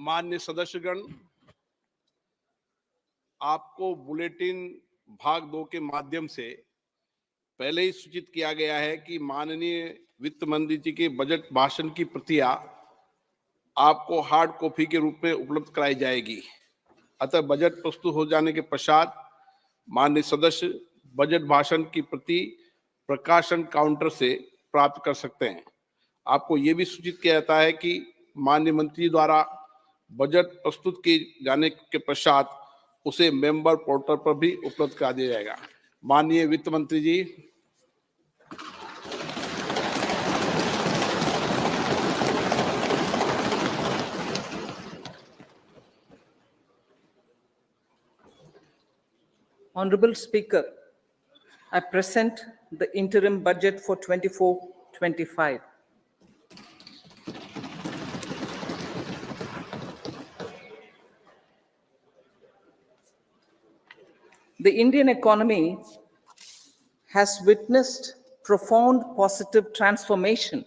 माननीय सदस्यगण, आपको बुलेटिन भाग 2 के माध्यम से पहले ही सूचित किया गया है कि माननीय वित्त मंत्री जी के बजट भाषण की प्रतियां आपको हार्ड कॉपी के रूप में उपलब्ध कराई जाएगी। अतः बजट प्रस्तुत हो जाने के पश्चात माननीय सदस्य बजट भाषण की प्रति प्रकाशन काउंटर से प्राप्त कर सकते हैं। आपको ये भी सूचित किया जाता है कि माननीय मंत्री द्वारा बजट प्रस्तुत किए जाने के पश्चात उसे मेंबर पोर्टल पर भी उपलब्ध करा दिया जाएगा। माननीय वित्त मंत्री जी। Honorable Speaker, I present the interim budget for 24-25. The Indian economy has witnessed profound positive transformation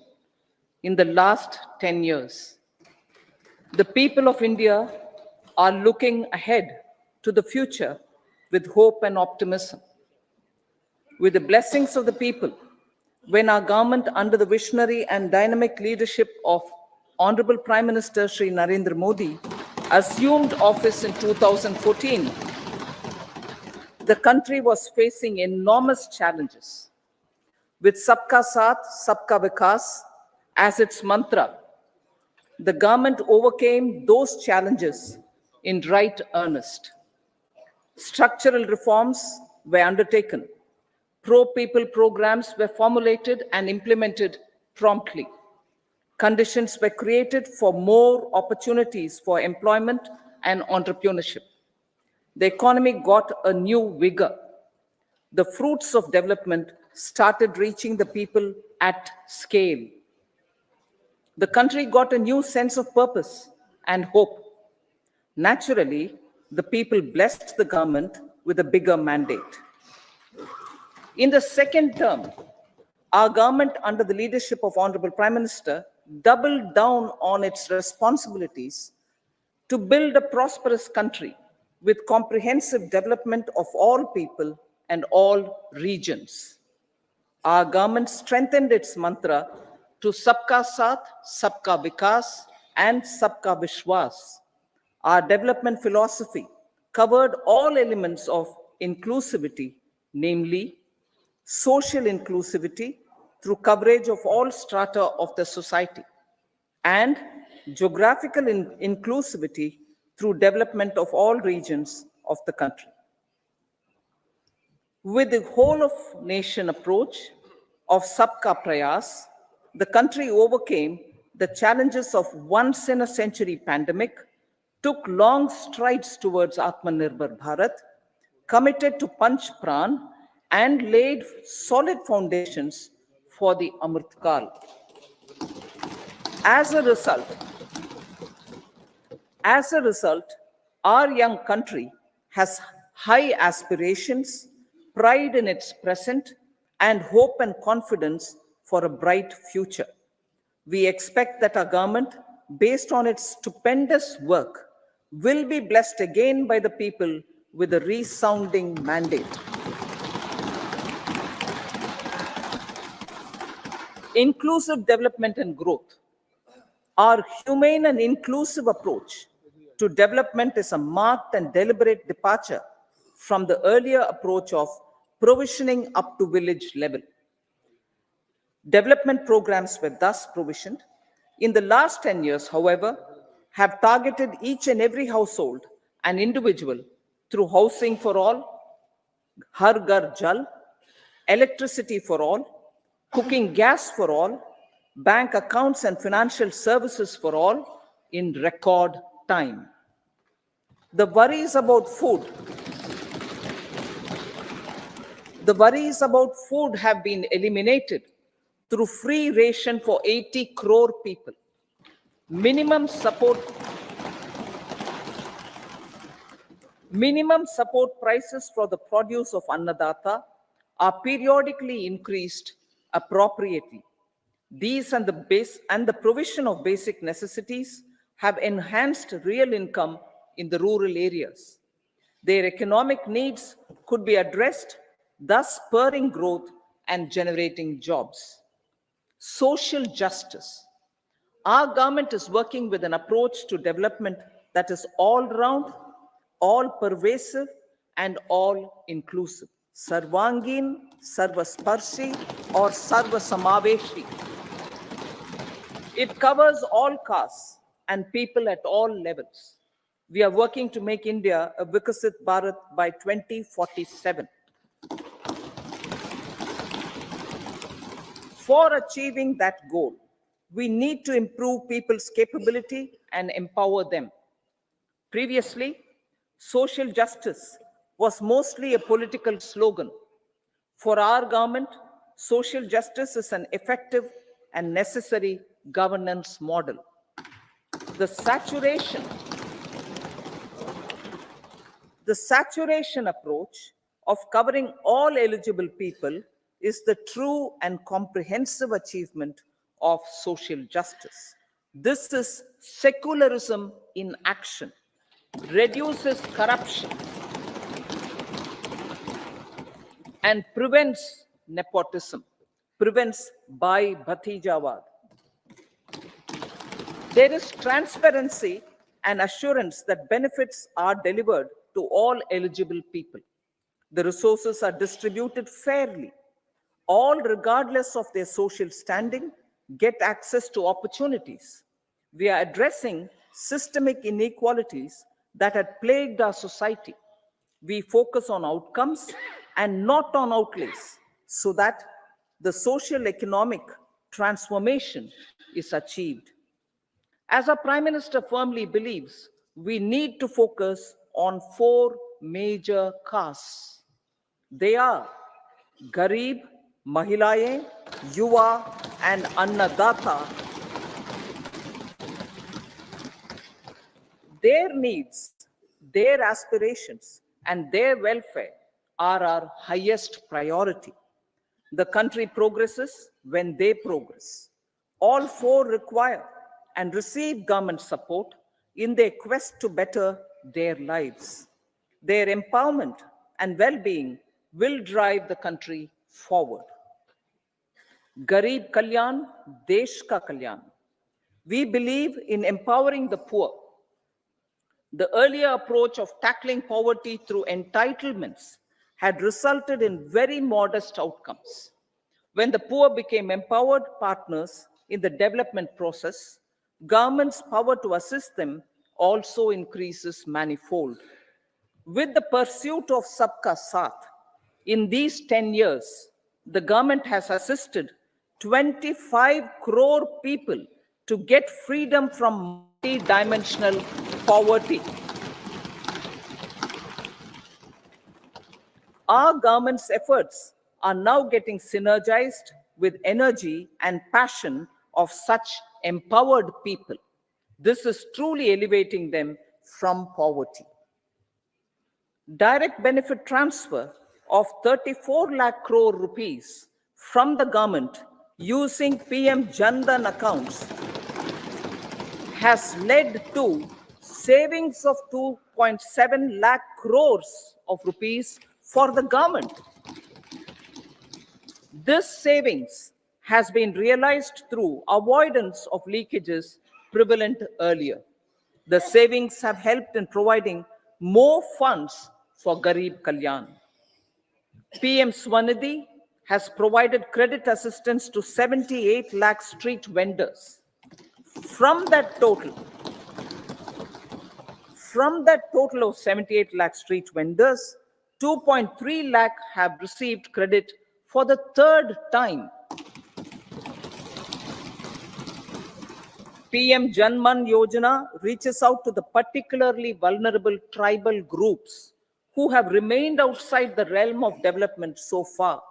in the last 10 years. The people of India are looking ahead to the future with hope and optimism. With the blessings of the people, when our government, under the visionary and dynamic leadership of Honorable Prime Minister Shri Narendra Modi, assumed office in 2014, the country was facing enormous challenges. With Sabka Saath, Sabka Vikas as its mantra, the government overcame those challenges in right earnest. Structural reforms were undertaken. Pro-people programs were formulated and implemented promptly. Conditions were created for more opportunities for employment and entrepreneurship. The economy got a new vigor. The fruits of development started reaching the people at scale. The country got a new sense of purpose and hope. Naturally, the people blessed the government with a bigger mandate. In the second term, our government, under the leadership of Honorable Prime Minister, doubled down on its responsibilities to build a prosperous country with comprehensive development of all people and all regions. Our government strengthened its mantra to Sabka Saath, Sabka Vikas, and Sabka Vishwas. Our development philosophy covered all elements of inclusivity, namely social inclusivity through coverage of all strata of the society, and geographical inclusivity through development of all regions of the country. With the whole of nation approach of Sabka Prayas, the country overcame the challenges of once in a century pandemic, took long strides towards Atmanirbhar Bharat, committed to Panch Pran, and laid solid foundations for the Amrit Kal. As a result, our young country has high aspirations, pride in its present, and hope and confidence for a bright future. We expect that our government, based on its stupendous work, will be blessed again by the people with a resounding mandate. Inclusive development and growth. Our humane and inclusive approach to development is a marked and deliberate departure from the earlier approach of provisioning up to village level. Development programs were thus provisioned. In the last 10 years, however, have targeted each and every household and individual through housing for all, Har Ghar Jal, electricity for all, cooking gas for all, bank accounts and financial services for all in record time. The worries about food have been eliminated through free ration for 80 crore people. Minimum support prices for the produce of Annadata are periodically increased appropriately. These and the provision of basic necessities have enhanced real income in the rural areas. Their economic needs could be addressed, thus spurring growth and generating jobs. Social justice. Our government is working with an approach to development that is all round, all pervasive, and all inclusive. Sarvangin, Sarvasparshi, or Sarvasamaveshi. It covers all castes and people at all levels. We are working to make India a Vikasit Bharat by 2047. For achieving that goal, we need to improve people's capability and empower them. Previously, social justice was mostly a political slogan. For our government, social justice is an effective and necessary governance model. The saturation approach of covering all eligible people is the true and comprehensive achievement of social justice. This is secularism in action, reduces corruption, and prevents nepotism, prevents Bhai Bhatijawad. There is transparency and assurance that benefits are delivered to all eligible people. The resources are distributed fairly. All, regardless of their social standing, get access to opportunities. We are addressing systemic inequalities that had plagued our society. We focus on outcomes and not on outlays so that the social economic transformation is achieved. As our Prime Minister firmly believes, we need to focus on 4 major castes. They are Garib, Mahilaye, Yuva, and Annadata. Their needs, their aspirations, and their welfare are our highest priority. The country progresses when they progress. All 4 require and receive government support in their quest to better their lives. Their empowerment and well-being will drive the country forward. Garib Kalyan, Desh Ka Kalyan. We believe in empowering the poor. The earlier approach of tackling poverty through entitlements had resulted in very modest outcomes. When the poor became empowered partners in the development process, government's power to assist them also increases manifold. With the pursuit of Sabka Saath, in these 10 years, the government has assisted 25 crore people to get freedom from multi-dimensional poverty. Our government's efforts are now getting synergized with energy and passion of such empowered people. This is truly elevating them from poverty. Direct benefit transfer of 34 lakh crore rupees from the government using PM Jan Dhan accounts has led to savings of 2.7 lakh crores of rupees for the government. This savings has been realized through avoidance of leakages prevalent earlier. The savings have helped in providing more funds for Garib Kalyan. PM Swanidhi has provided credit assistance to 78 lakh street vendors. From that total of 78 lakh street vendors, 2.3 lakh have received credit for the 3rd time. PM Janman Yojana reaches out to the particularly vulnerable tribal groups who have remained outside the realm of development so far.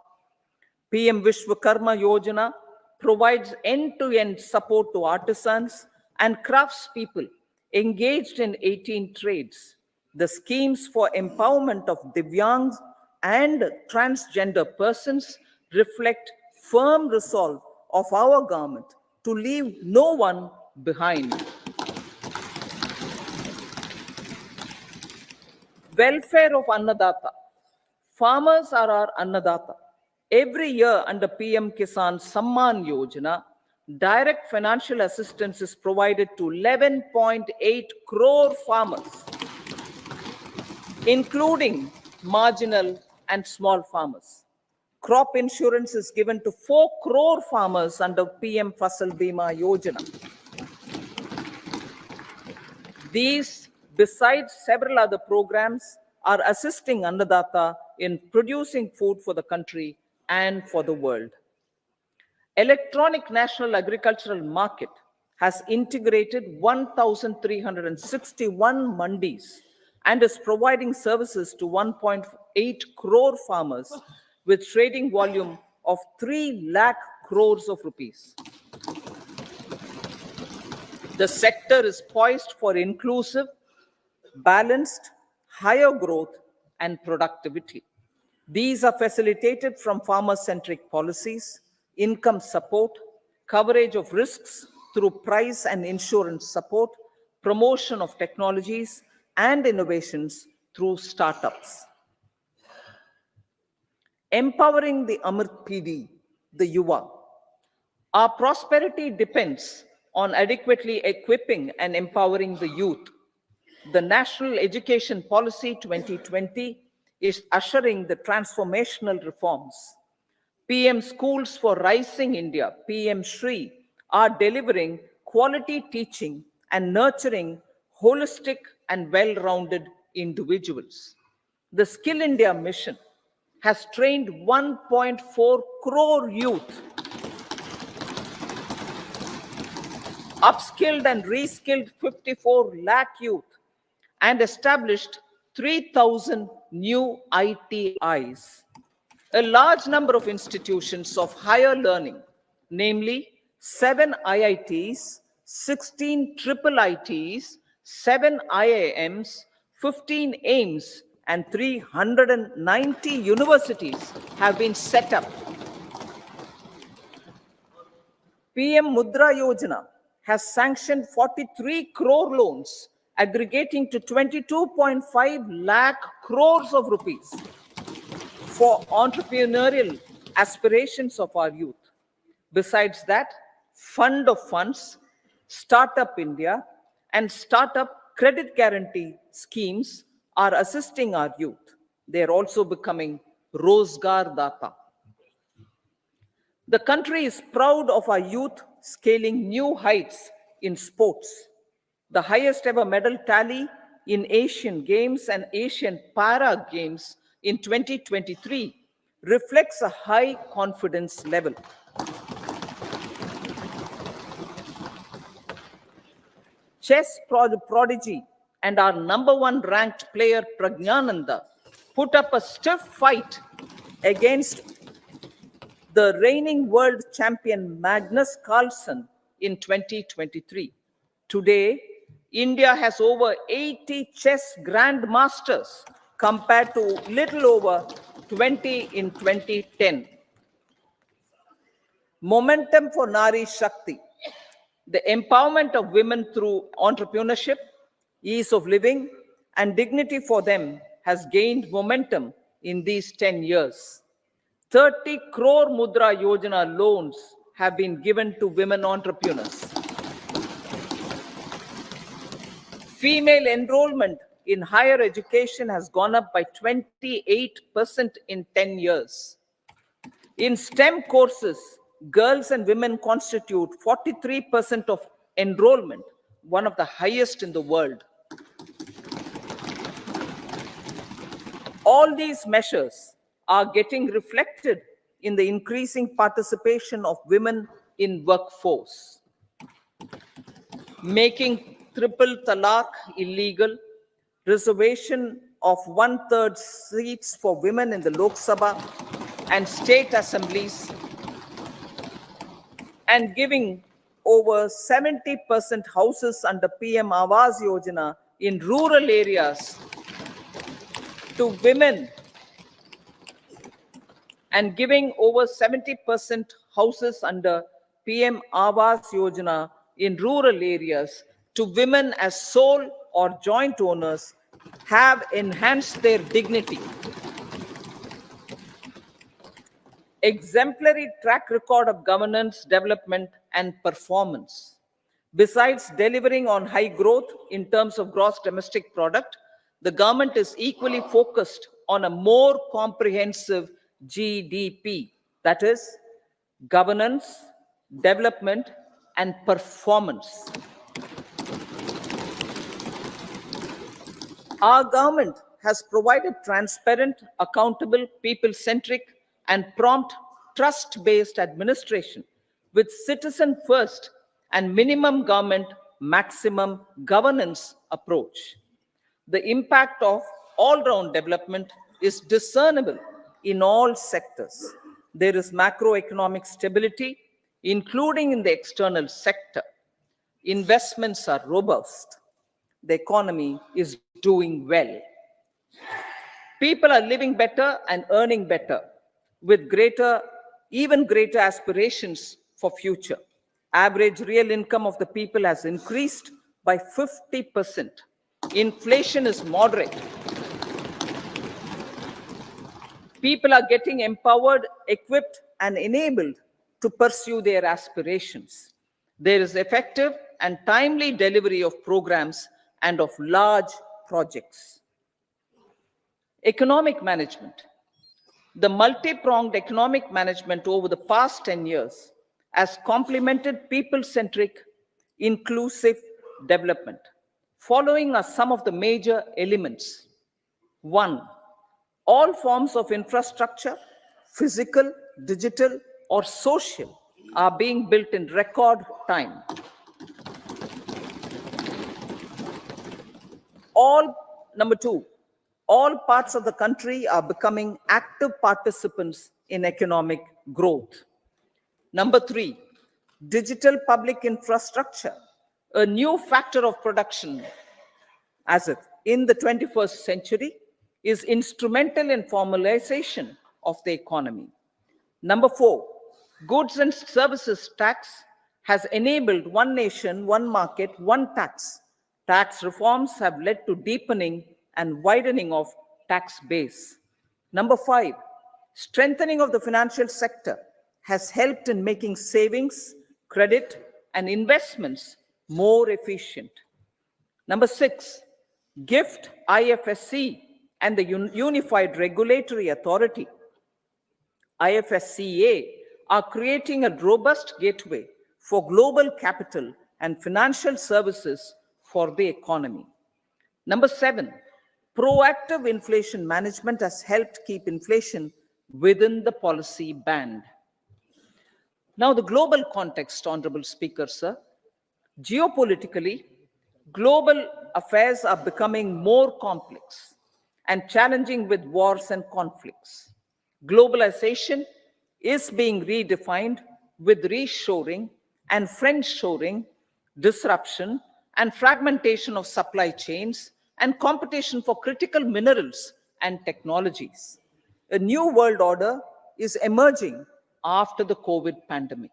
PM Vishwakarma Yojana provides end-to-end support to artisans and craftspeople engaged in 18 trades. The schemes for empowerment of Divyangs and transgender persons reflect firm resolve of our government to leave no one behind. Welfare of Annadata. Farmers are our Annadata. Every year under PM Kisan Samman Yojana, direct financial assistance is provided to 11.8 crore farmers, including marginal and small farmers. Crop insurance is given to 4 crore farmers under PM Fasal Bima Yojana. These, besides several other programs, are assisting Annadata in producing food for the country and for the world. Electronic National Agricultural Market has integrated 1,361 mandis and is providing services to 1.8 crore farmers with trading volume of 3 lakh crores of rupees. The sector is poised for inclusive, balanced, higher growth and productivity. These are facilitated from farmer-centric policies, income support, coverage of risks through price and insurance support, promotion of technologies and innovations through startups. Empowering the Amrit PD, the Yuva. Our prosperity depends on adequately equipping and empowering the youth. The National Education Policy 2020 is ushering the transformational reforms. PM Schools for Rising India, PM Shri, are delivering quality teaching and nurturing holistic and well-rounded individuals. The Skill India mission has trained 1.4 crore youth, upskilled and reskilled 54 lakh youth, and established 3,000 new ITIs. A large number of institutions of higher learning, namely 7 IITs, 16 triple ITs, 7 IIMs, 15 AIMS, and 390 universities have been set up. PM Mudra Yojana has sanctioned 43 crore loans aggregating to 22.5 lakh crores of rupees for entrepreneurial aspirations of our youth. Besides that, Fund of Funds, Startup India, and Startup Credit Guarantee schemes are assisting our youth. They are also becoming Rozgar Data. The country is proud of our youth scaling new heights in sports. The highest ever medal tally in Asian Games and Asian Para Games in 2023 reflects a high confidence level. Chess prodigy and our #1 ranked player Pragnananda put up a stiff fight against the reigning world champion Magnus Carlsen in 2023. Today, India has over 80 chess grandmasters compared to little over 20 in 2010. Momentum for Nari Shakti. The empowerment of women through entrepreneurship, ease of living, and dignity for them has gained momentum in these 10 years. 30 crore Mudra Yojana loans have been given to women entrepreneurs. Female enrollment in higher education has gone up by 28% in 10 years. In STEM courses, girls and women constitute 43% of enrollment, one of the highest in the world. All these measures are getting reflected in the increasing participation of women in workforce. Making triple talaq illegal, reservation of 1/3 seats for women in the Lok Sabha and state assemblies, and giving over 70% houses under PM Awas Yojana in rural areas to women, and giving over 70% houses under PM Awas Yojana in rural areas to women as sole or joint owners have enhanced their dignity. Exemplary track record of governance, development, and performance. Besides delivering on high growth in terms of gross domestic product, the government is equally focused on a more comprehensive GDP, that is, governance, development, and performance. Our government has provided transparent, accountable, people-centric, and prompt, trust-based administration with citizen first and minimum government, maximum governance approach. The impact of all-round development is discernible in all sectors. There is macroeconomic stability, including in the external sector. Investments are robust. The economy is doing well. People are living better and earning better with even greater aspirations for future. Average real income of the people has increased by 50%. Inflation is moderate. People are getting empowered, equipped, and enabled to pursue their aspirations. There is effective and timely delivery of programs and of large projects. Economic management. The multi-pronged economic management over the past 10 years has complemented people-centric, inclusive development. Following are some of the major elements. 1. All forms of infrastructure, physical, digital, or social, are being built in record time. Number 2, all parts of the country are becoming active participants in economic growth. Number 3, digital public infrastructure, a new factor of production as if in the 21st century, is instrumental in formalization of the economy. Number 4, goods and services tax has enabled one nation, one market, one tax. Tax reforms have led to deepening and widening of tax base. Number 5, strengthening of the financial sector has helped in making savings, credit, and investments more efficient. Number 6, GIFT, IFSC, and the Unified Regulatory Authority, IFSCA, are creating a robust gateway for global capital and financial services for the economy. Number 7, proactive inflation management has helped keep inflation within the policy band. Now, the global context, Honorable Speaker, sir. Geopolitically, global affairs are becoming more complex and challenging with wars and conflicts. Globalization is being redefined with reshoring and friendshoring, disruption and fragmentation of supply chains, and competition for critical minerals and technologies. A new world order is emerging after the COVID pandemic.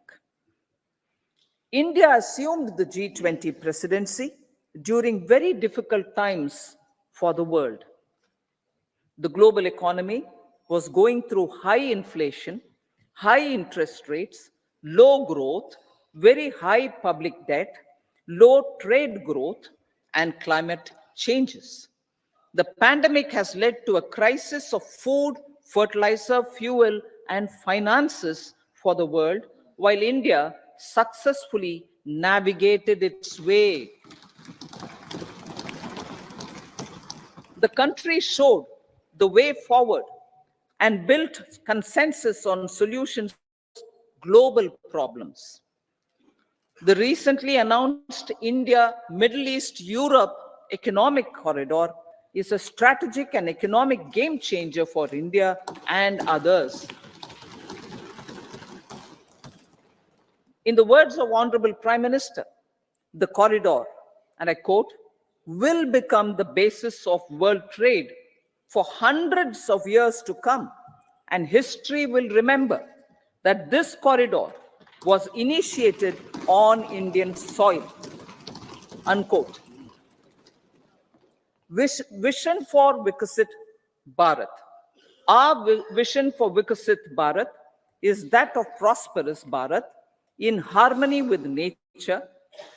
India assumed the G20 presidency during very difficult times for the world. The global economy was going through high inflation, high interest rates, low growth, very high public debt, low trade growth, and climate changes. The pandemic has led to a crisis of food, fertilizer, fuel, and finances for the world, while India successfully navigated its way. The country showed the way forward and built consensus on solutions to global problems. The recently announced India, Middle East, Europe economic corridor is a strategic and economic game changer for India and others. In the words of Honorable Prime Minister, the corridor, and I quote, will become the basis of world trade for hundreds of years to come, and history will remember that this corridor was initiated on Indian soil, unquote. Vision for Vikasit Bharat. Our vision for Vikasit Bharat is that of prosperous Bharat in harmony with nature,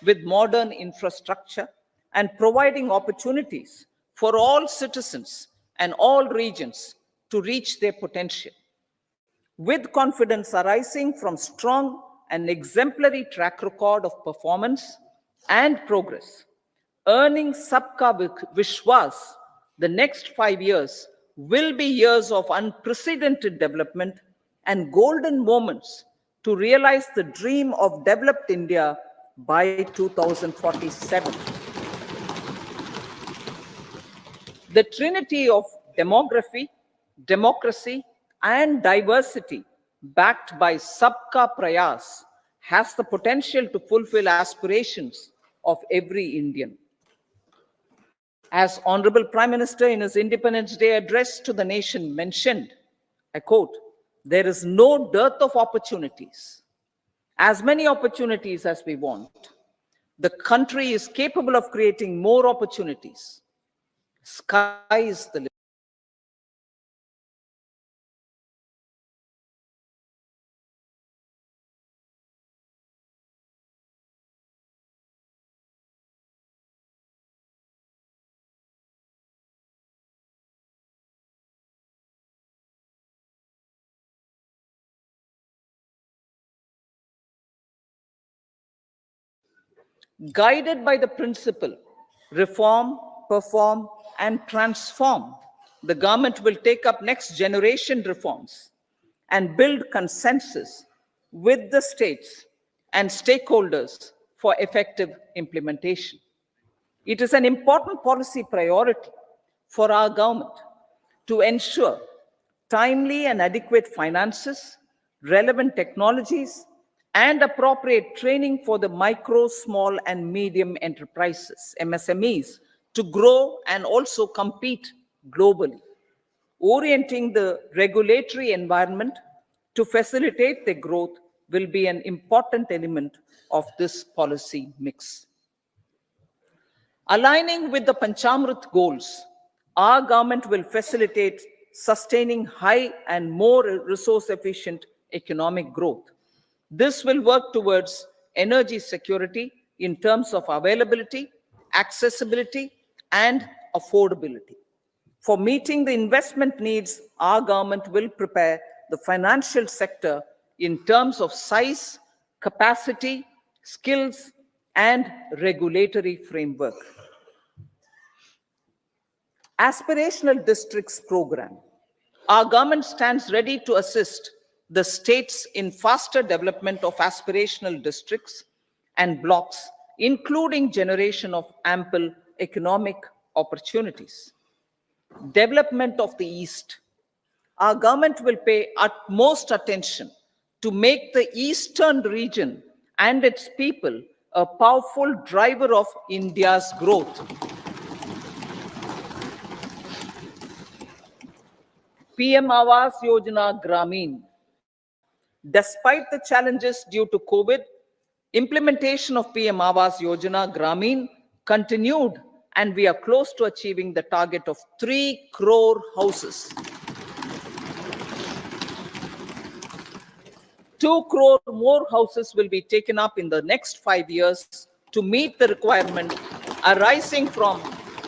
with modern infrastructure, and providing opportunities for all citizens and all regions to reach their potential. With confidence arising from strong and exemplary track record of performance and progress, earning Sabka Vishwas, the next 5 years will be years of unprecedented development and golden moments to realize the dream of developed India by 2047. The trinity of demography, democracy, and diversity, backed by Sabka Prayas, has the potential to fulfill aspirations of every Indian. As Honorable Prime Minister in his Independence Day address to the nation mentioned, I quote, "There is no dearth of opportunities. As many opportunities as we want. The country is capable of creating more opportunities. Sky is the limit." Guided by the principle, reform, perform, and transform, the government will take up next generation reforms and build consensus with the states and stakeholders for effective implementation. It is an important policy priority for our government to ensure timely and adequate finances, relevant technologies, and appropriate training for the micro, small, and medium enterprises, MSMEs, to grow and also compete globally. Orienting the regulatory environment to facilitate their growth will be an important element of this policy mix. Aligning with the Panchamrit goals, our government will facilitate sustaining high and more resource-efficient economic growth. This will work towards energy security in terms of availability, accessibility, and affordability. For meeting the investment needs, our government will prepare the financial sector in terms of size, capacity, skills, and regulatory framework. Aspirational Districts Program. Our government stands ready to assist the states in faster development of aspirational districts and blocks, including generation of ample economic opportunities. Development of the East. Our government will pay utmost attention to make the Eastern region and its people a powerful driver of India's growth. PM Awas Yojana Gramin. Despite the challenges due to COVID, implementation of PM Awas Yojana Gramin continued, and we are close to achieving the target of 3 crore houses. 2 crore more houses will be taken up in the next 5 years to meet the requirement arising from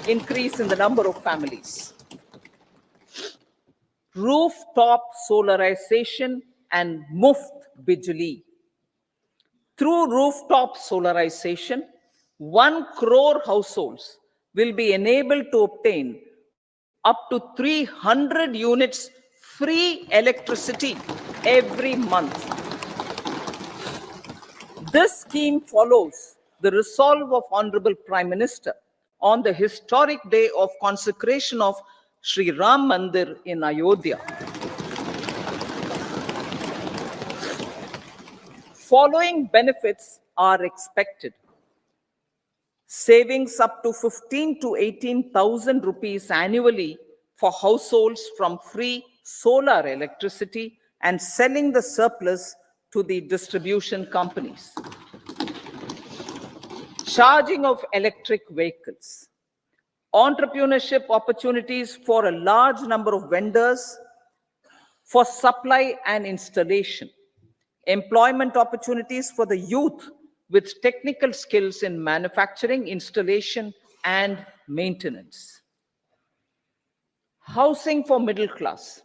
increase in the number of families. Rooftop solarization and Muft Bijli. Through rooftop solarization, 1 crore households will be enabled to obtain up to 300 units free electricity every month. This scheme follows the resolve of Honorable Prime Minister on the historic day of consecration of Sri Ram Mandir in Ayodhya. Following benefits are expected. Savings up to 15 to 18,000 rupees annually for households from free solar electricity and selling the surplus to the distribution companies. Charging of electric vehicles. entrepreneurship opportunities for a large number of vendors for supply and installation, employment opportunities for the youth with technical skills in manufacturing, installation, and maintenance. Housing for middle class.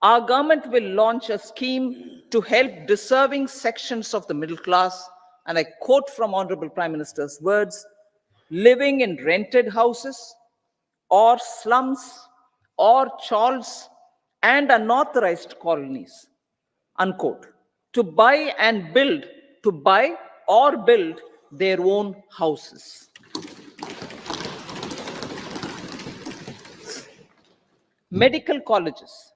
Our government will launch a scheme to help deserving sections of the middle class, and I quote from Honorable Prime Minister's words, living in rented houses or slums or chawls and unauthorized colonies, unquote, to buy or build their own houses. Medical colleges.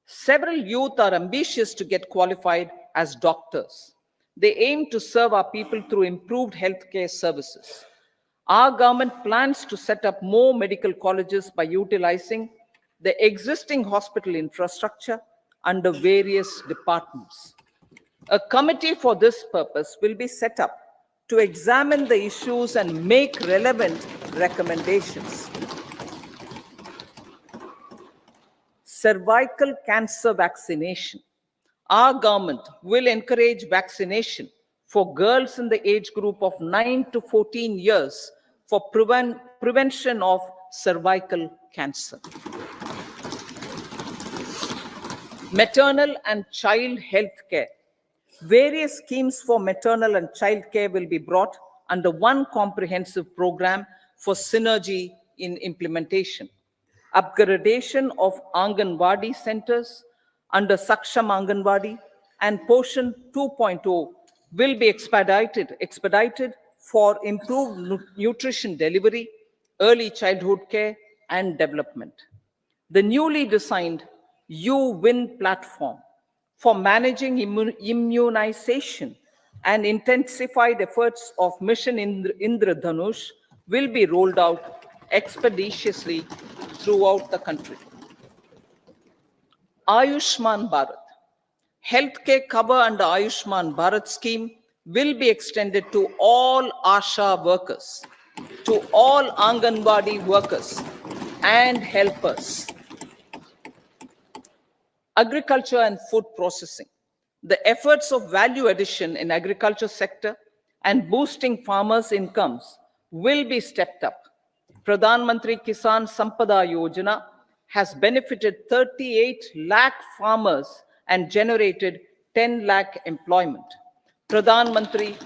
Several youth are ambitious to get qualified as doctors. They aim to serve our people through improved healthcare services. Our government plans to set up more medical colleges by utilizing the existing hospital infrastructure under various departments. A committee for this purpose will be set up to examine the issues and make relevant recommendations. Cervical cancer vaccination. Our government will encourage vaccination for girls in the age group of 9 to 14 years for prevention of cervical cancer. Maternal and child health care. Various schemes for maternal and child care will be brought under one comprehensive program for synergy in implementation. Upgradation of Anganwadi centers under Saksham Anganwadi and Poshan 2.0 will be expedited for improved nutrition delivery, early childhood care, and development. The newly designed U-Win platform for managing immunization and intensified efforts of Mission Indradhanush will be rolled out expeditiously throughout the country. Ayushman Bharat. Healthcare cover under Ayushman Bharat scheme will be extended to all ASHA workers, to all Anganwadi workers and helpers. Agriculture and food processing. The efforts of value addition in agriculture sector and boosting farmers' incomes will be stepped up. Pradhan Mantri Kisan Sampada Yojana has benefited 38 lakh farmers and generated 10 lakh employment. Pradhan Mantri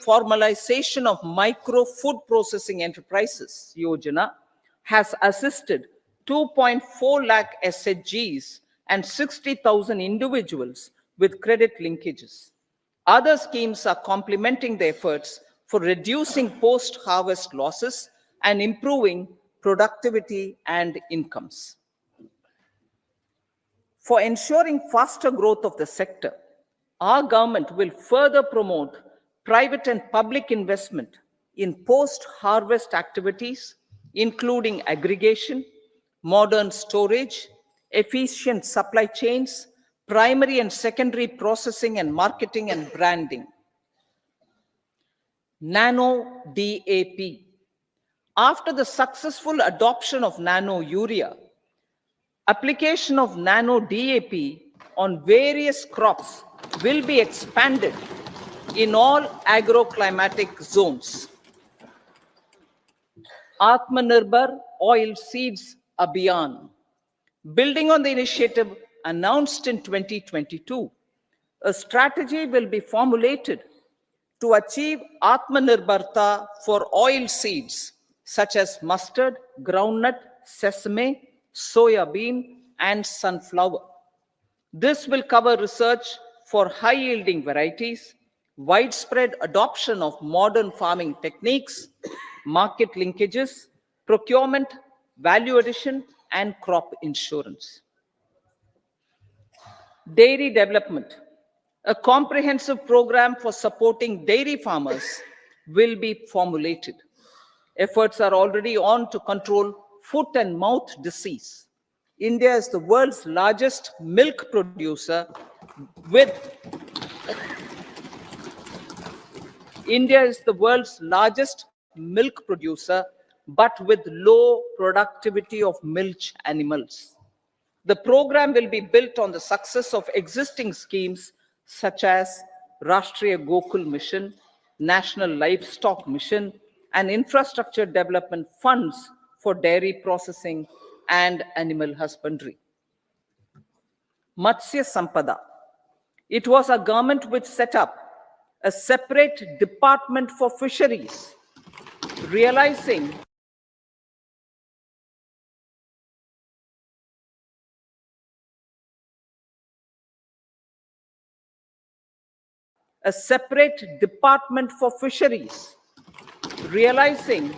Formalization of Micro Food Processing Enterprises Yojana has assisted 2.4 lakh SHGs and 60,000 individuals with credit linkages. Other schemes are complementing the efforts for reducing post-harvest losses and improving productivity and incomes. For ensuring faster growth of the sector, our government will further promote private and public investment in post-harvest activities, including aggregation, modern storage, efficient supply chains, primary and secondary processing and marketing and branding. Nano DAP. After the successful adoption of nano urea, application of nano DAP on various crops will be expanded in all agroclimatic zones. Atmanirbhar Oil Seeds Abhiyan. Building on the initiative announced in 2022, a strategy will be formulated to achieve Atmanirbharta for oil seeds such as mustard, groundnut, sesame, soya bean, and sunflower. This will cover research for high-yielding varieties, widespread adoption of modern farming techniques, market linkages, procurement, value addition, and crop insurance. Dairy development. A comprehensive program for supporting dairy farmers will be formulated. Efforts are already on to control foot and mouth disease. India is the world's largest milk producer with milk producer, but with low productivity of milch animals. The program will be built on the success of existing schemes such as Rashtriya Gokul Mission, National Livestock Mission, and infrastructure development funds for dairy processing and animal husbandry. Matsya Sampada. It was our government which set up a separate department for fisheries, realizing a separate department for fisheries, realizing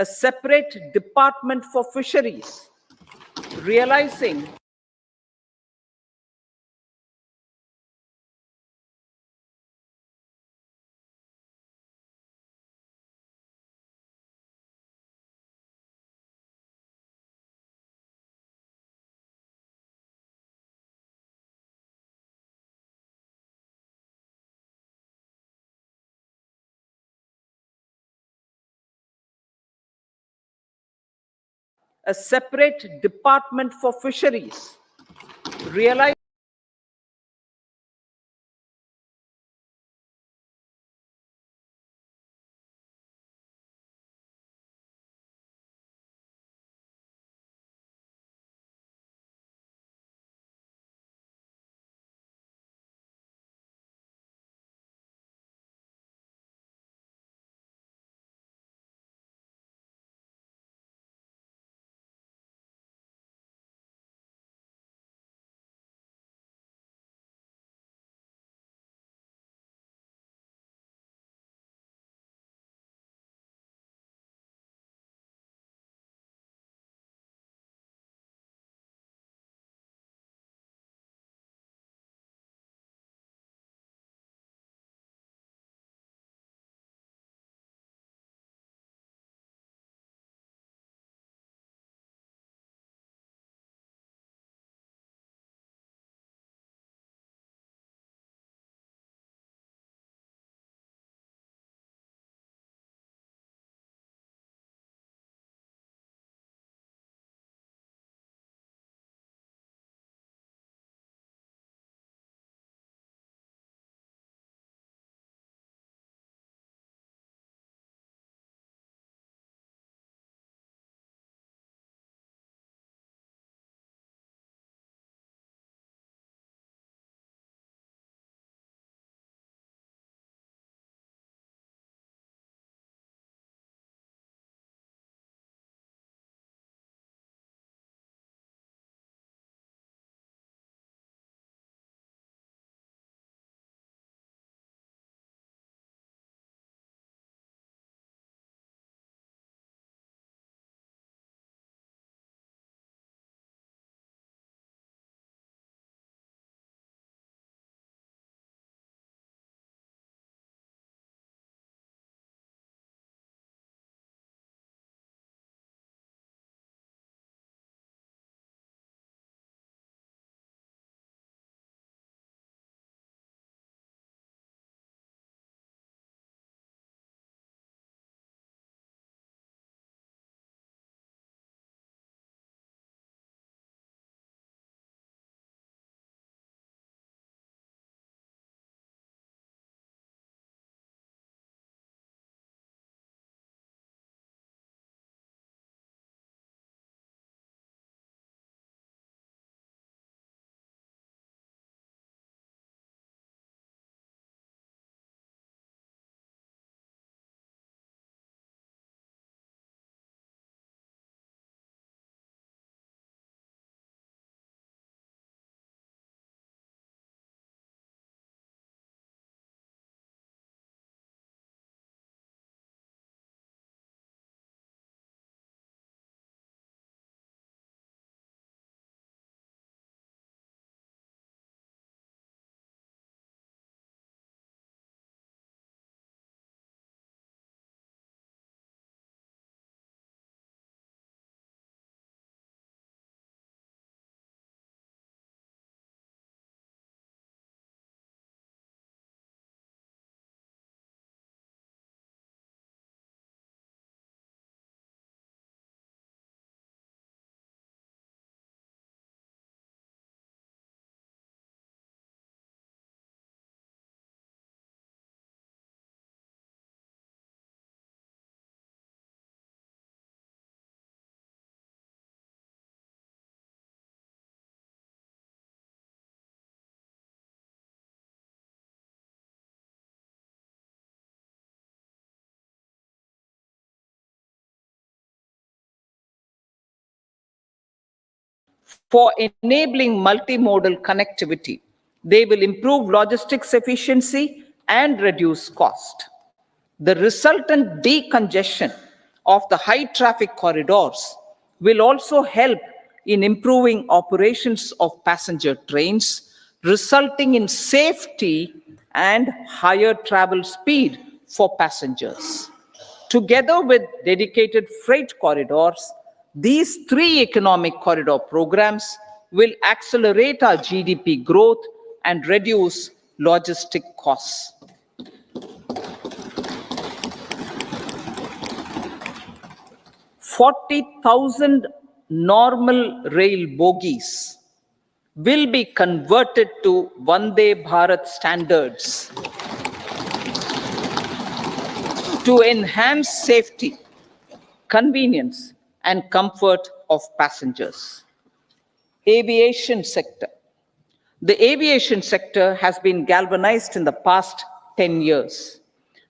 a separate department for fisheries, realizing a separate department for fisheries, realizing for enabling multimodal connectivity. They will improve logistics efficiency and reduce cost. The resultant decongestion of the high traffic corridors will also help in improving operations of passenger trains, resulting in safety and higher travel speed for passengers. Together with dedicated freight corridors, these three economic corridor programs will accelerate our GDP growth and reduce logistic costs. 40,000 normal rail bogies will be converted to Vande Bharat standards to enhance safety, convenience, and comfort of passengers. Aviation sector. The aviation sector has been galvanized in the past 10 years.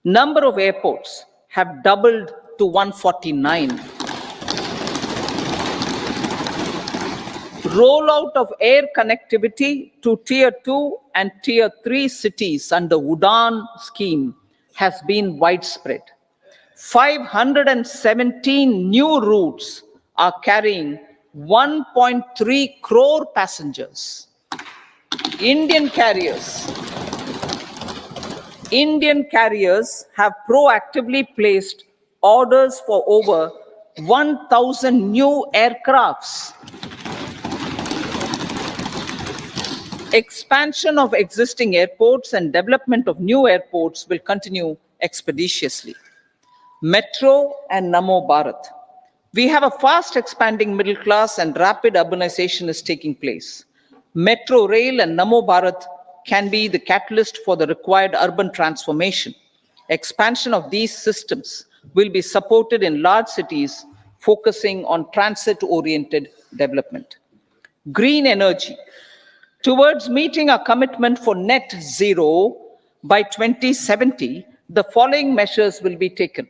Number of airports have doubled to 149. Rollout of air connectivity to Tier 2 and Tier 3 cities under UDAN scheme has been widespread. 517 new routes are carrying 1.3 crore passengers. Indian carriers have proactively placed orders for over 1,000 new aircrafts. Expansion of existing airports and development of new airports will continue expeditiously. Metro and Namo Bharat. We have a fast expanding middle class and rapid urbanization is taking place. Metro rail and Namo Bharat can be the catalyst for the required urban transformation. Expansion of these systems will be supported in large cities, focusing on transit-oriented development. Green energy. Towards meeting our commitment for net zero by 2070, the following measures will be taken.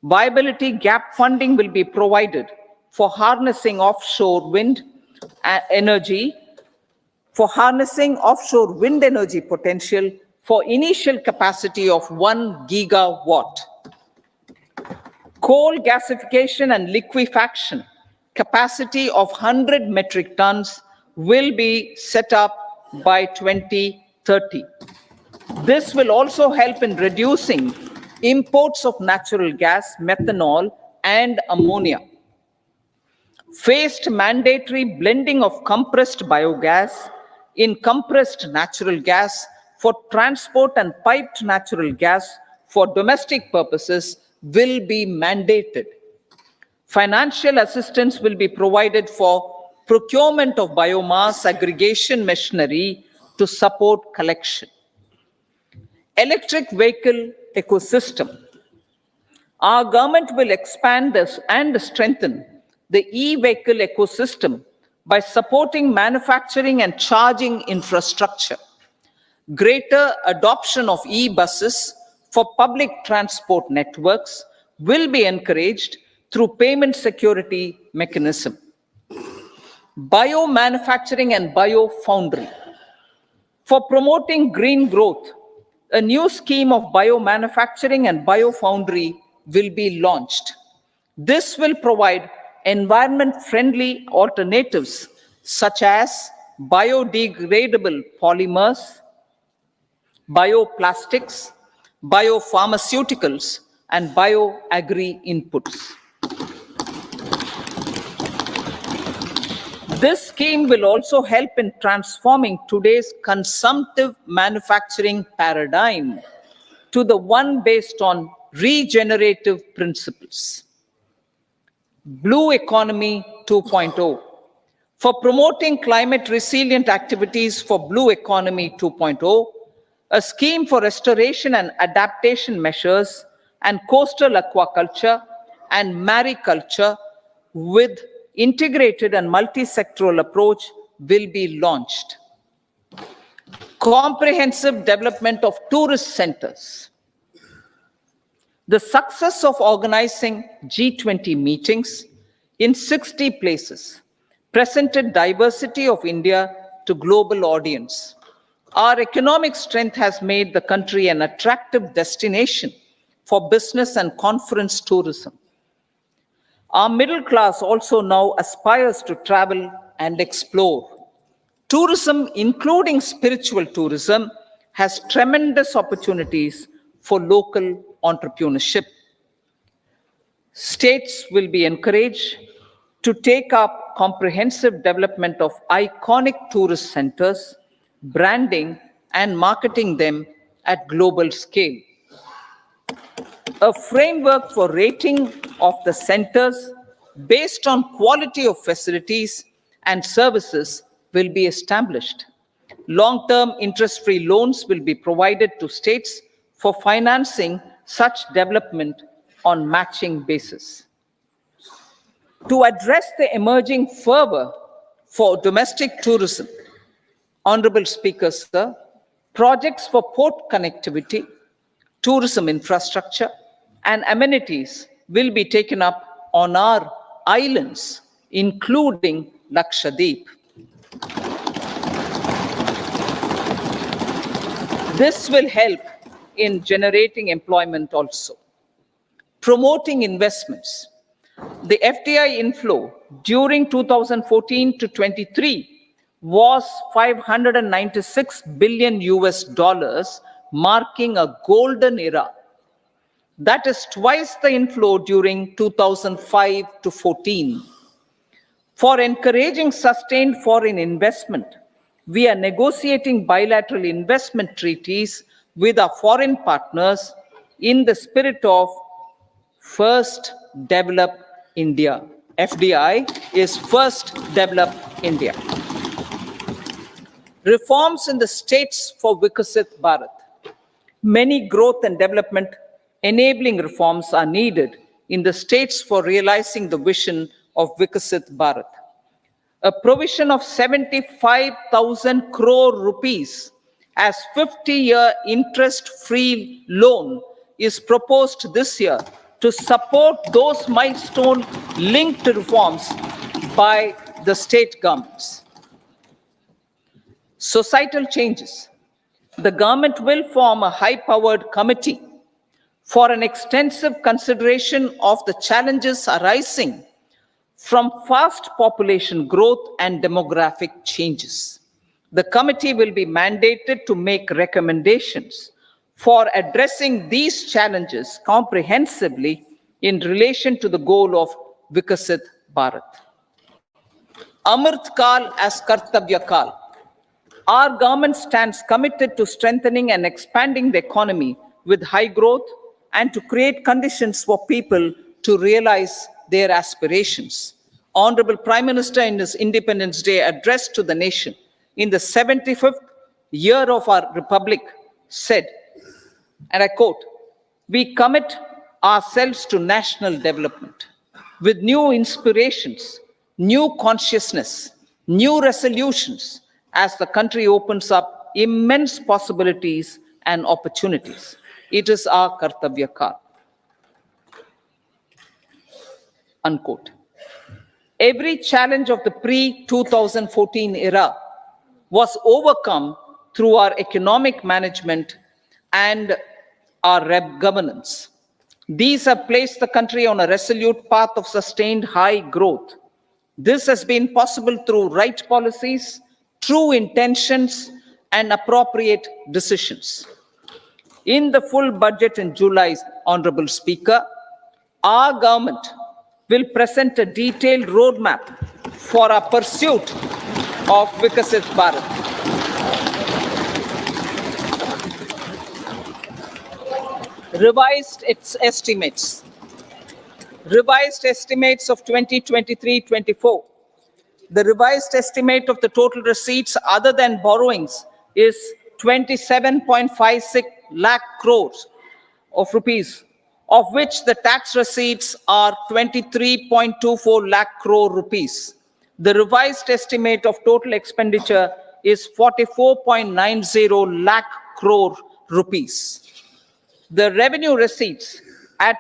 Viability gap funding will be provided for harnessing offshore wind energy, potential for initial capacity of 1 gigawatt. Coal gasification and liquefaction capacity of 100 metric tons will be set up by 2030. This will also help in reducing imports of natural gas, methanol, and ammonia. Phased mandatory blending of compressed biogas in compressed natural gas for transport and piped natural gas for domestic purposes will be mandated. Financial assistance will be provided for procurement of biomass aggregation machinery to support collection. Electric vehicle ecosystem. Our government will expand this and strengthen the e-vehicle ecosystem by supporting manufacturing and charging infrastructure. Greater adoption of e-buses for public transport networks will be encouraged through payment security mechanism. Biomanufacturing and biofoundry. For promoting green growth, a new scheme of biomanufacturing and biofoundry will be launched. This will provide environment-friendly alternatives such as biodegradable polymers, bioplastics, biopharmaceuticals, and bioagri inputs. This scheme will also help in transforming today's consumptive manufacturing paradigm to the one based on regenerative principles. Blue Economy 2.0. For promoting climate resilient activities for Blue Economy 2.0, a scheme for restoration and adaptation measures and coastal aquaculture and mariculture with integrated and multi-sectoral approach will be launched. Comprehensive development of tourist centers. The success of organizing G20 meetings in 60 places presented diversity of India to global audience. Our economic strength has made the country an attractive destination for business and conference tourism. Our middle class also now aspires to travel and explore. Tourism, including spiritual tourism, has tremendous opportunities for local entrepreneurship. States will be encouraged to take up comprehensive development of iconic tourist centers, branding and marketing them at global scale. A framework for rating of the centers based on quality of facilities and services will be established. Long-term interest-free loans will be provided to states for financing such development on matching basis. To address the emerging fervor for domestic tourism, Honorable Speaker, sir, projects for port connectivity, tourism infrastructure, and amenities will be taken up on our islands, including Lakshadweep. This will help in generating employment also. Promoting investments. The FDI inflow during 2014 to 23 was $596 billion US, marking a golden era. That is twice the inflow during 2005 to 14. For encouraging sustained foreign investment, we are negotiating bilateral investment treaties with our foreign partners in the spirit of First Develop India. FDI is First Develop India. Reforms in the states for Vikasit Bharat. Many growth and development enabling reforms are needed in the states for realizing the vision of Vikasit Bharat. A provision of 75,000 crore rupees as 50-year interest-free loan is proposed this year to support those milestone-linked reforms by the state governments. Societal changes. The government will form a high-powered committee for an extensive consideration of the challenges arising from fast population growth and demographic changes. The committee will be mandated to make recommendations for addressing these challenges comprehensively in relation to the goal of Vikasit Bharat. Amrit Kal as Kartavya Kal. Our government stands committed to strengthening and expanding the economy with high growth and to create conditions for people to realize their aspirations. Honorable Prime Minister, in his Independence Day address to the nation in the 75th year of our Republic, said, and I quote, "We commit ourselves to national development with new inspirations, new consciousness, new resolutions as the country opens up immense possibilities and opportunities. It is our Kartavya Kal." Unquote. Every challenge of the pre-2014 era was overcome through our economic management and our governance. These have placed the country on a resolute path of sustained high growth. This has been possible through right policies, true intentions, and appropriate decisions. In the full budget in July, Honorable Speaker, our government will present a detailed roadmap for our pursuit of Vikasit Bharat. Revised estimates. Revised estimates of 2023-24. The revised estimate of the total receipts other than borrowings is 27.56 lakh crores of rupees, of which the tax receipts are 23.24 lakh crore rupees. The revised estimate of total expenditure is 44.90 lakh crore rupees. The revenue receipts at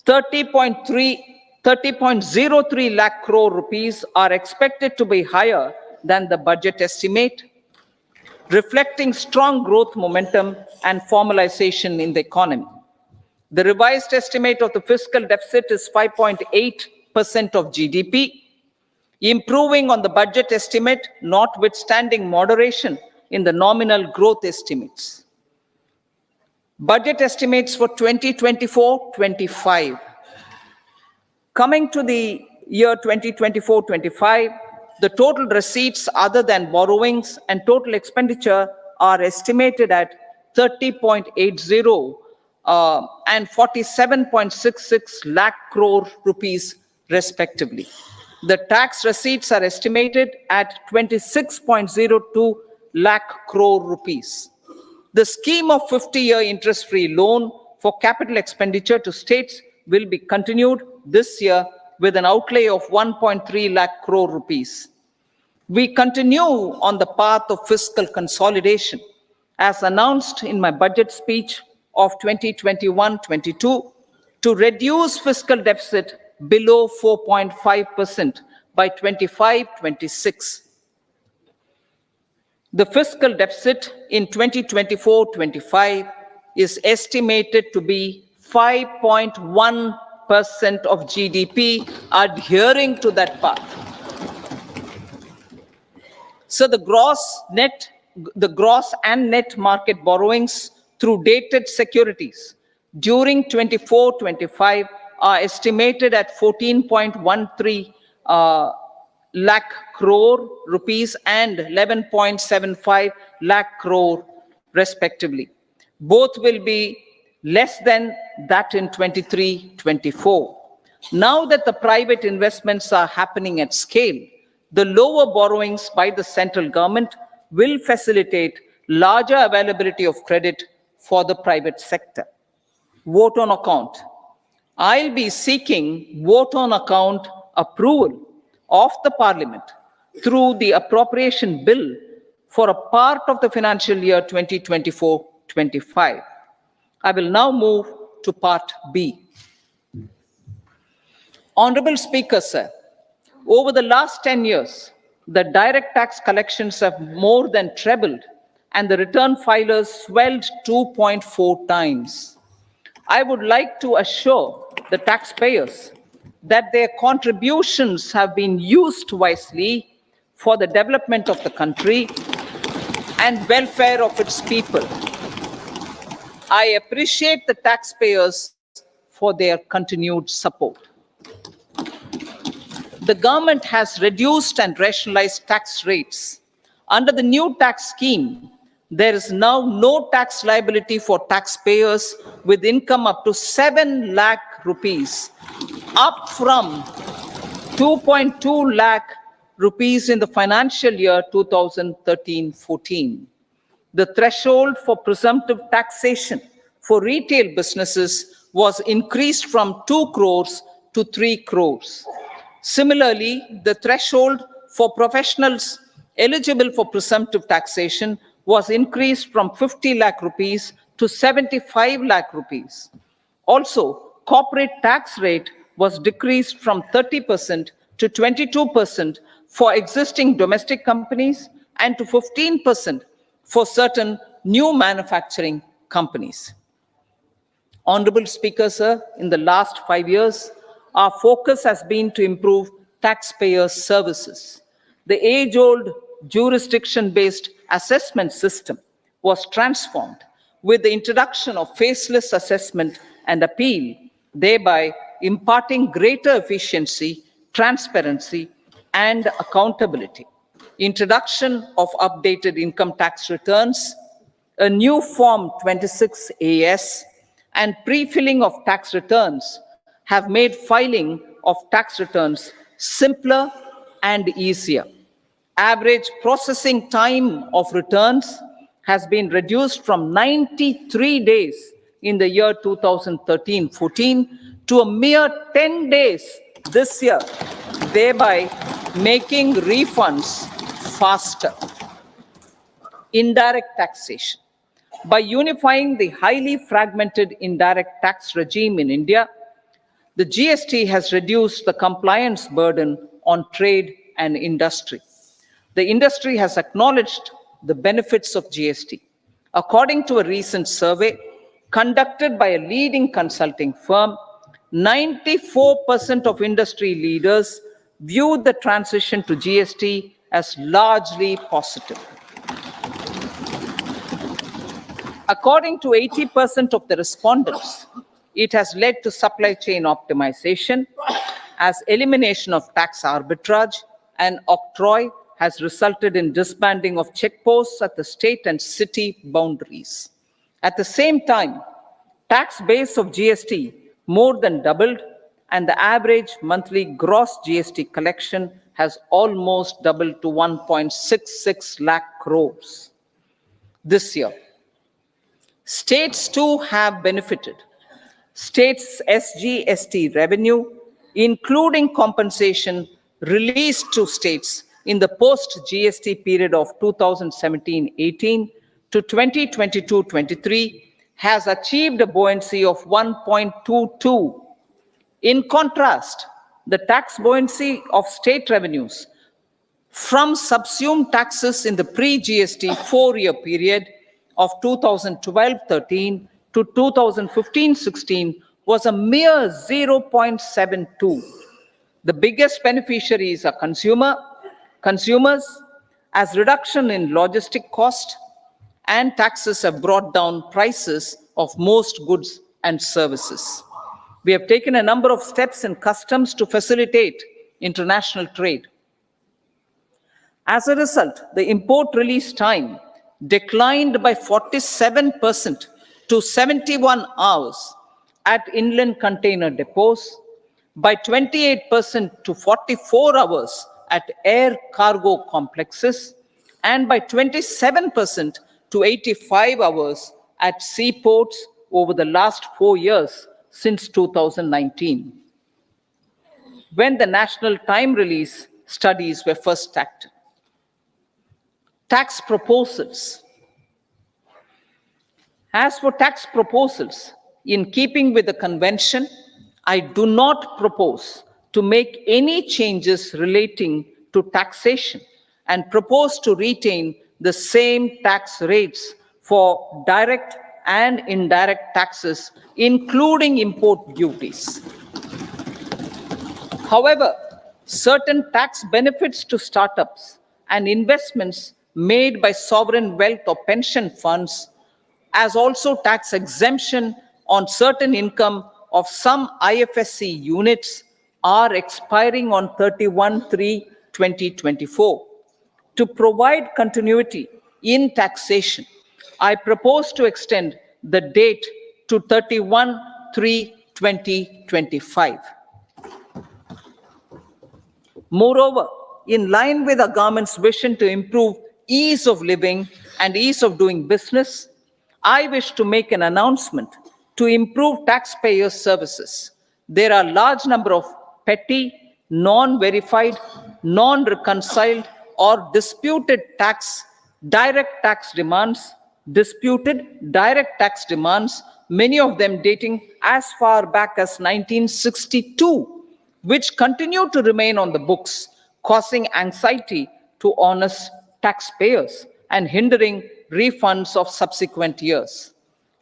30.3 30.03 lakh crore rupees are expected to be higher than the budget estimate, reflecting strong growth momentum and formalization in the economy. The revised estimate of the fiscal deficit is 5.8% of GDP, improving on the budget estimate, notwithstanding moderation in the nominal growth estimates. Budget estimates for 2024-25. Coming to the year 2024-25, the total receipts other than borrowings and total expenditure are estimated at 30.80 and 47.66 lakh crore rupees respectively. The tax receipts are estimated at 26.02 lakh crore rupees. The scheme of 50-year interest-free loan for capital expenditure to states will be continued this year with an outlay of 1.3 lakh crore rupees. We continue on the path of fiscal consolidation, as announced in my budget speech of 2021-22, to reduce fiscal deficit below 4.5% by 25-26. The fiscal deficit in 2024-25 is estimated to be 5.1% of GDP, adhering to that path. So the gross and net market borrowings through dated securities during 24-25 are estimated at 14.13 lakh crore rupees and 11.75 lakh crore respectively. Both will be less than that in 23-24. Now that the private investments are happening at scale, the lower borrowings by the central government will facilitate larger availability of credit for the private sector. Vote on account. I'll be seeking vote on account approval of the Parliament through the appropriation bill for a part of the financial year 2024-25. I will now move to part B. Honorable Speaker, sir, over the last 10 years, the direct tax collections have more than trebled and the return filers swelled 2.4 times. I would like to assure the taxpayers that their contributions have been used wisely for the development of the country and welfare of its people. I appreciate the taxpayers for their continued support. The government has reduced and rationalized tax rates. Under the new tax scheme, there is now no tax liability for taxpayers with income up to 7 lakh rupees, up from 2.2 lakh rupees in the financial year 2013-14. The threshold for presumptive taxation for retail businesses was increased from 2 crores to 3 crores. Similarly, the threshold for professionals eligible for presumptive taxation was increased from 50 lakh rupees to 75 lakh rupees. Also, corporate tax rate was decreased from 30% to 22% for existing domestic companies and to 15% for certain new manufacturing companies. Honorable Speaker, sir, in the last 5 years, our focus has been to improve taxpayer services. The age-old jurisdiction-based assessment system was transformed with the introduction of faceless assessment and appeal, thereby imparting greater efficiency, transparency, and accountability. Introduction of updated income tax returns, a new Form 26AS, and pre-filling of tax returns have made filing of tax returns simpler and easier. Average processing time of returns has been reduced from 93 days in the year 2013-14 to a mere 10 days this year, thereby making refunds faster. Indirect taxation. By unifying the highly fragmented indirect tax regime in India, The GST has reduced the compliance burden on trade and industry. The industry has acknowledged the benefits of GST. According to a recent survey conducted by a leading consulting firm, 94% of industry leaders view the transition to GST as largely positive. According to 80% of the respondents, it has led to supply chain optimization, as elimination of tax arbitrage and octroi has resulted in disbanding of checkposts at the state and city boundaries. At the same time, tax base of GST more than doubled, and the average monthly gross GST collection has almost doubled to 1.66 lakh crores this year. States too have benefited. States' SGST revenue, including compensation released to states in the post-GST period of 2017-18 to 2022-23, has achieved a buoyancy of 1.22. In contrast, the tax buoyancy of state revenues from subsumed taxes in the pre-GST four-year period of 2012-13 to 2015-16 was a mere 0.72. The biggest beneficiaries are consumers, as reduction in logistic cost and taxes have brought down prices of most goods and services. We have taken a number of steps in customs to facilitate international trade. As a result, the import release time declined by 47% to 71 hours at inland container depots, by 28% to 44 hours at air cargo complexes, and by 27% to 85 hours at seaports over the last 4 years since 2019, when the national time release studies were first started. Tax proposals. As for tax proposals, in keeping with the convention, I do not propose to make any changes relating to taxation and propose to retain the same tax rates for direct and indirect taxes, including import duties. However, certain tax benefits to startups and investments made by sovereign wealth or pension funds, as also tax exemption on certain income of some IFSC units, are expiring on 31/3/2024. To provide continuity in taxation, I propose to extend the date to 31/3/2025. Moreover, in line with the government's vision to improve ease of living and ease of doing business, I wish to make an announcement to improve taxpayer services. There are a large number of petty, non-verified, non-reconciled, or disputed direct tax demands, many of them dating as far back as 1962, which continue to remain on the books, causing anxiety to honest taxpayers and hindering refunds of subsequent years.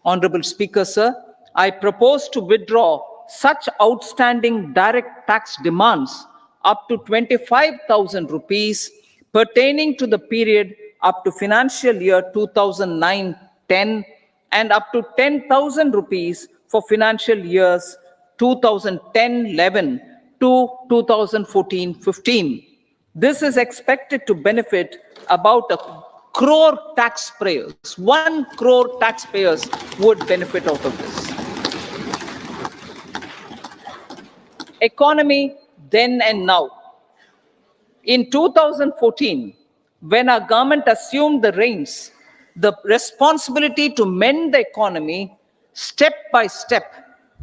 Honorable Speaker, sir, I propose to withdraw such outstanding direct tax demands up to 25,000 rupees pertaining to the period up to financial year 2009-10 and up to 10,000 rupees for financial years 2010-11 to 2014-15. This is expected to benefit about 1 crore taxpayers. 1 crore taxpayers would benefit out of this. Economy then and now. In 2014, when our government assumed the reins, the responsibility to mend the economy step by step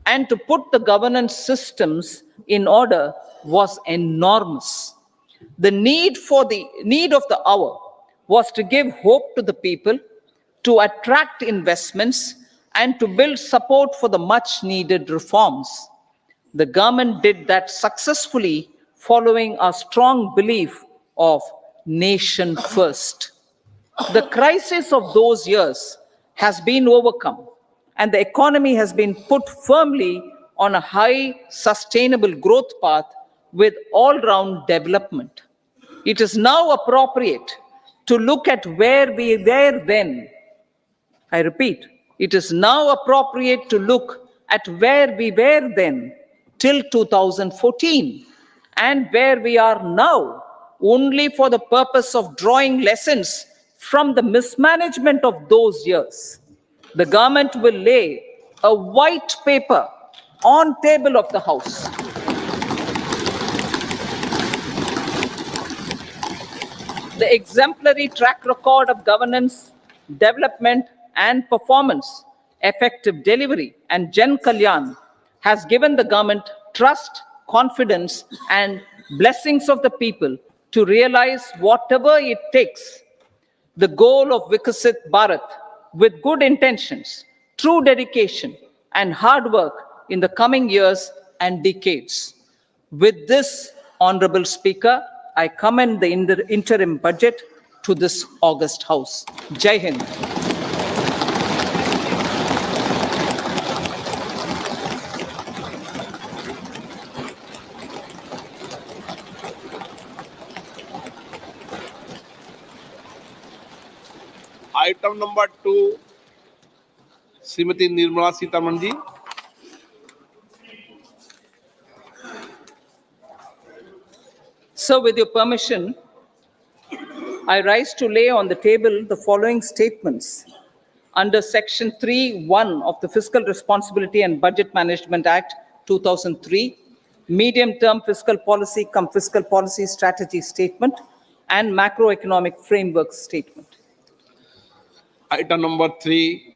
and to put the governance systems in order was enormous. The need of the hour was to give hope to the people, to attract investments, and to build support for the much needed reforms. The government did that successfully following a strong belief of nation first. The crisis of those years has been overcome, and the economy has been put firmly on a high sustainable growth path with all-round development. It is now appropriate to look at where we were then. I repeat, it is now appropriate to look at where we were then till 2014 and where we are now, only for the purpose of drawing lessons from the mismanagement of those years. The government will lay a white paper on table of the House. The exemplary track record of governance, development, and performance, effective delivery, and Jan Kalyan has given the government trust, confidence, and blessings of the people to realize whatever it takes. The goal of Vikasit Bharat with good intentions, true dedication, and hard work in the coming years and decades. With this, Honorable Speaker, I commend the interim budget to this august House. Jai Hind. Item number 2, Srimati Nirmala Sitharaman ji. So, with your permission, I rise to lay on the table the following statements under Section 3(1) of the Fiscal Responsibility and Budget Management Act 2003, Medium-Term Fiscal Policy cum Fiscal Policy Strategy Statement, and Macroeconomic Framework Statement. Item number 3,